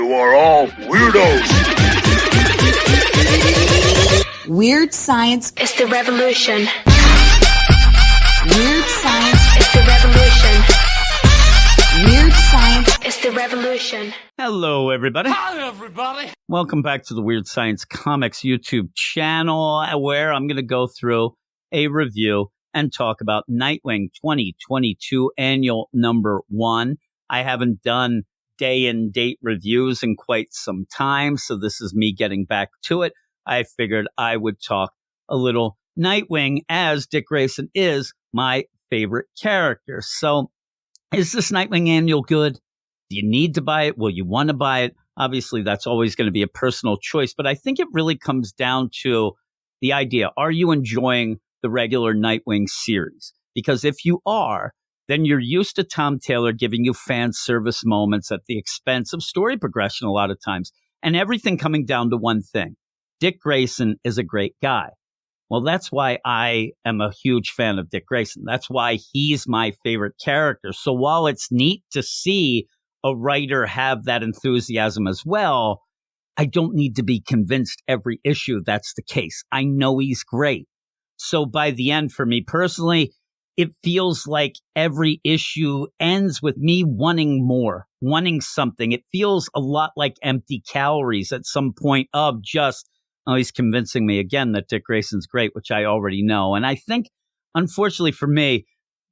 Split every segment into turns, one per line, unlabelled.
You are all weirdos.
Weird science
is the revolution.
Weird science
is the revolution.
Weird science
is the revolution.
Hello, everybody.
Hi, everybody.
Welcome back to the Weird Science Comics YouTube channel, where I'm going to go through a review and talk about Nightwing 2022 Annual Number 1. I haven't done day and date reviews in quite some time, so this is me getting back to it. I figured I would talk a little Nightwing, as Dick Grayson is my favorite character. So is this Nightwing Annual good? Do you need to buy it? Will you want to buy it? Obviously, that's always going to be a personal choice, but I think it really comes down to the idea. Are you enjoying the regular Nightwing series? Because if you are, then you're used to Tom Taylor giving you fan service moments at the expense of story progression a lot of times, and everything coming down to one thing. Dick Grayson is a great guy. Well, that's why I am a huge fan of Dick Grayson. That's why he's my favorite character. So while it's neat to see a writer have that enthusiasm as well, I don't need to be convinced every issue that's the case. I know he's great. So by the end, for me personally, it feels like every issue ends with me wanting more, wanting something. It feels a lot like empty calories at some point of just, oh, he's convincing me again that Dick Grayson's great, which I already know. And I think, unfortunately for me,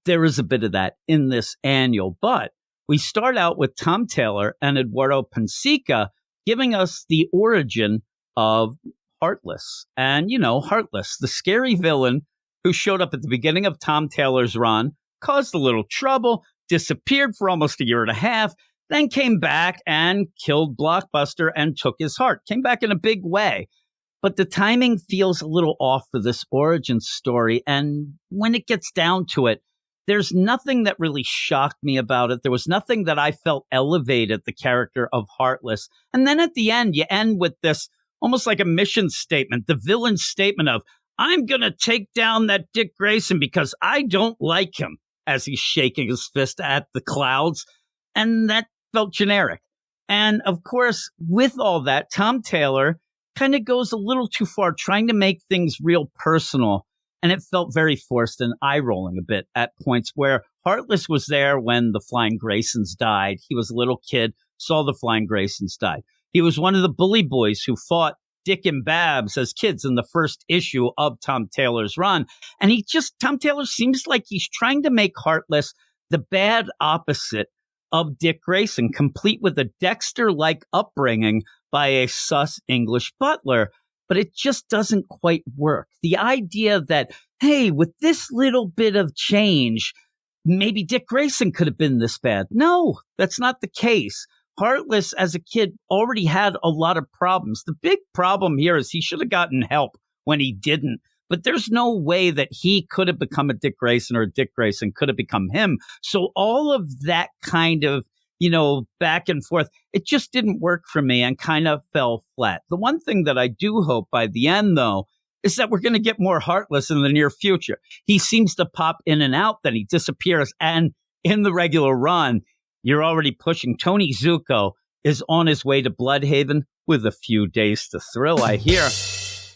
there is a bit of that in this annual. But we start out with Tom Taylor and Eduardo Pansica giving us the origin of Heartless. And, you know, Heartless, the scary villain who showed up at the beginning of Tom Taylor's run, caused a little trouble, disappeared for almost a year and a half, then came back and killed Blockbuster and took his heart. Came back in a big way. But the timing feels a little off for this origin story. And when it gets down to it, there's nothing that really shocked me about it. There was nothing that I felt elevated the character of Heartless. And then at the end, you end with this almost like a mission statement, the villain's statement of, I'm going to take down that Dick Grayson because I don't like him, as he's shaking his fist at the clouds. And that felt generic. And of course, with all that, Tom Taylor kind of goes a little too far, trying to make things real personal. And it felt very forced and eye-rolling a bit at points where Heartless was there when the Flying Graysons died. He was a little kid, saw the Flying Graysons die. He was one of the bully boys who fought Dick and Babs as kids in the first issue of Tom Taylor's run. And Tom Taylor seems like he's trying to make Heartless the bad opposite of Dick Grayson, complete with a Dexter-like upbringing by a sus English butler. But it just doesn't quite work. The idea that, hey, with this little bit of change, maybe Dick Grayson could have been this bad. No, that's not the case. Heartless, as a kid, already had a lot of problems. The big problem here is he should have gotten help when he didn't. But there's no way that he could have become a Dick Grayson or Dick Grayson could have become him. So all of that kind of, back and forth, it just didn't work for me and kind of fell flat. The one thing that I do hope by the end, though, is that we're going to get more Heartless in the near future. He seems to pop in and out, then he disappears. And in the regular run, you're already pushing. Tony Zuko is on his way to Bloodhaven with a few days to thrill, I hear.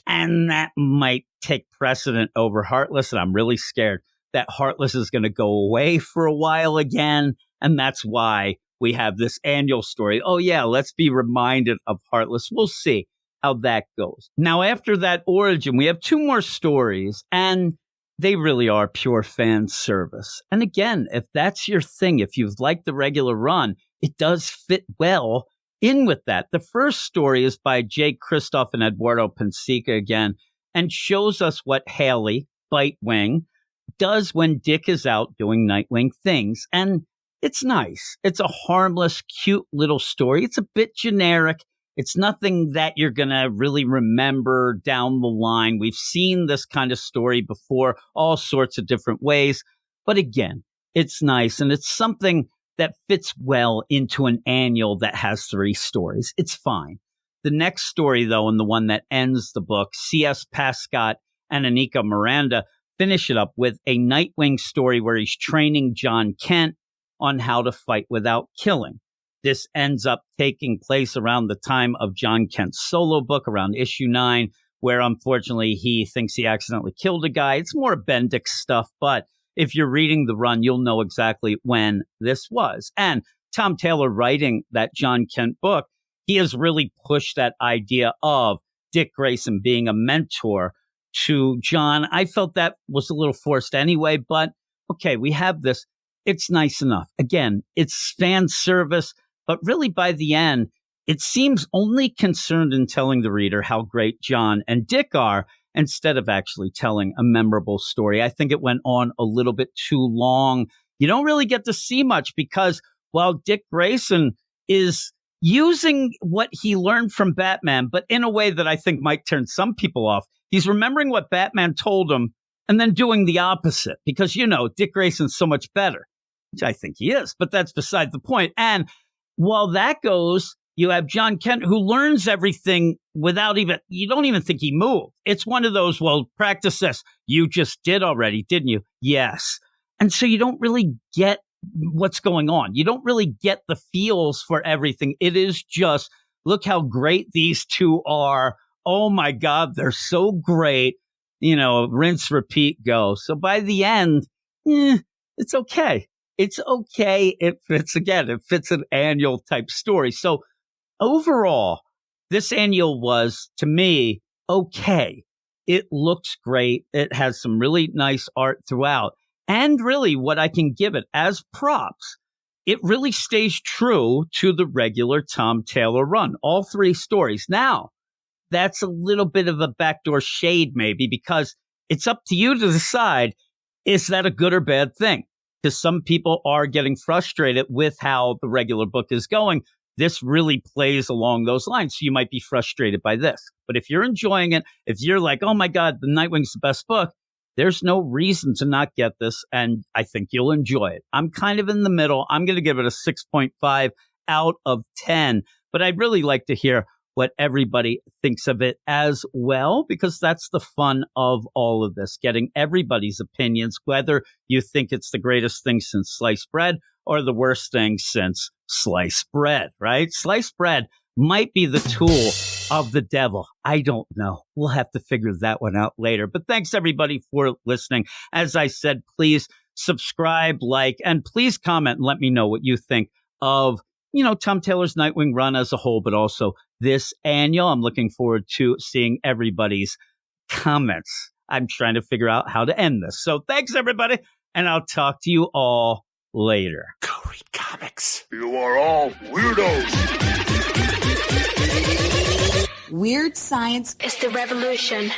And that might take precedent over Heartless. And I'm really scared that Heartless is going to go away for a while again. And that's why we have this annual story. Oh, yeah, let's be reminded of Heartless. We'll see how that goes. Now, after that origin, we have two more stories, and they really are pure fan service. And again, if that's your thing, if you've liked the regular run, it does fit well in with that. The first story is by Jay Kristoff and Eduardo Pansica again, and shows us what Haley, Bitewing, does when Dick is out doing Nightwing things. And it's nice. It's a harmless, cute little story. It's a bit generic. It's nothing that you're going to really remember down the line. We've seen this kind of story before, all sorts of different ways. But again, it's nice. And it's something that fits well into an annual that has 3 stories. It's fine. The next story, though, and the one that ends the book, C.S. Pascott and Anika Miranda finish it up with a Nightwing story where he's training John Kent on how to fight without killing. This ends up taking place around the time of John Kent's solo book, around issue 9, where unfortunately he thinks he accidentally killed a guy. It's more Bendix stuff, but if you're reading the run, you'll know exactly when this was. And Tom Taylor writing that John Kent book, he has really pushed that idea of Dick Grayson being a mentor to John. I felt that was a little forced anyway, but okay, we have this. It's nice enough. Again, it's fan service, but really by the end, it seems only concerned in telling the reader how great John and Dick are instead of actually telling a memorable story. I think it went on a little bit too long. You don't really get to see much because while Dick Grayson is using what he learned from Batman, but in a way that I think might turn some people off, he's remembering what Batman told him and then doing the opposite because, Dick Grayson's so much better, which I think he is, but that's beside the point. And while that goes, you have John Kent who learns everything you don't even think he moved. It's one of those, well, practice this. You just did already, didn't you? Yes. And so you don't really get what's going on. You don't really get the feels for everything. It is just, look how great these two are. Oh my God, they're so great. Rinse, repeat, go. So by the end, it's okay. It's okay. It fits an annual type story. So overall, this annual was, to me, okay. It looks great. It has some really nice art throughout. And really what I can give it as props, it really stays true to the regular Tom Taylor run, all 3 stories. Now, that's a little bit of a backdoor shade maybe because it's up to you to decide, is that a good or bad thing? Because some people are getting frustrated with how the regular book is going. This really plays along those lines. So you might be frustrated by this. But if you're enjoying it, if you're like, oh my God, the Nightwing's the best book, there's no reason to not get this. And I think you'll enjoy it. I'm kind of in the middle. I'm going to give it a 6.5 out of 10. But I'd really like to hear what everybody thinks of it as well, because that's the fun of all of this, getting everybody's opinions, whether you think it's the greatest thing since sliced bread or the worst thing since sliced bread, right? Sliced bread might be the tool of the devil. I don't know. We'll have to figure that one out later. But thanks everybody for listening. As I said, please subscribe, like, and please comment and let me know what you think of, Tom Taylor's Nightwing run as a whole, but also this annual. I'm looking forward to seeing everybody's comments. I'm trying to figure out how to end this. So thanks everybody. And I'll talk to you all later.
Go read comics. You are all weirdos.
Weird science
It's the revolution.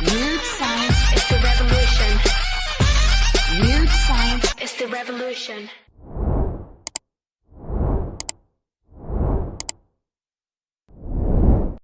Weird science
It's the revolution.
Weird science
It's the revolution.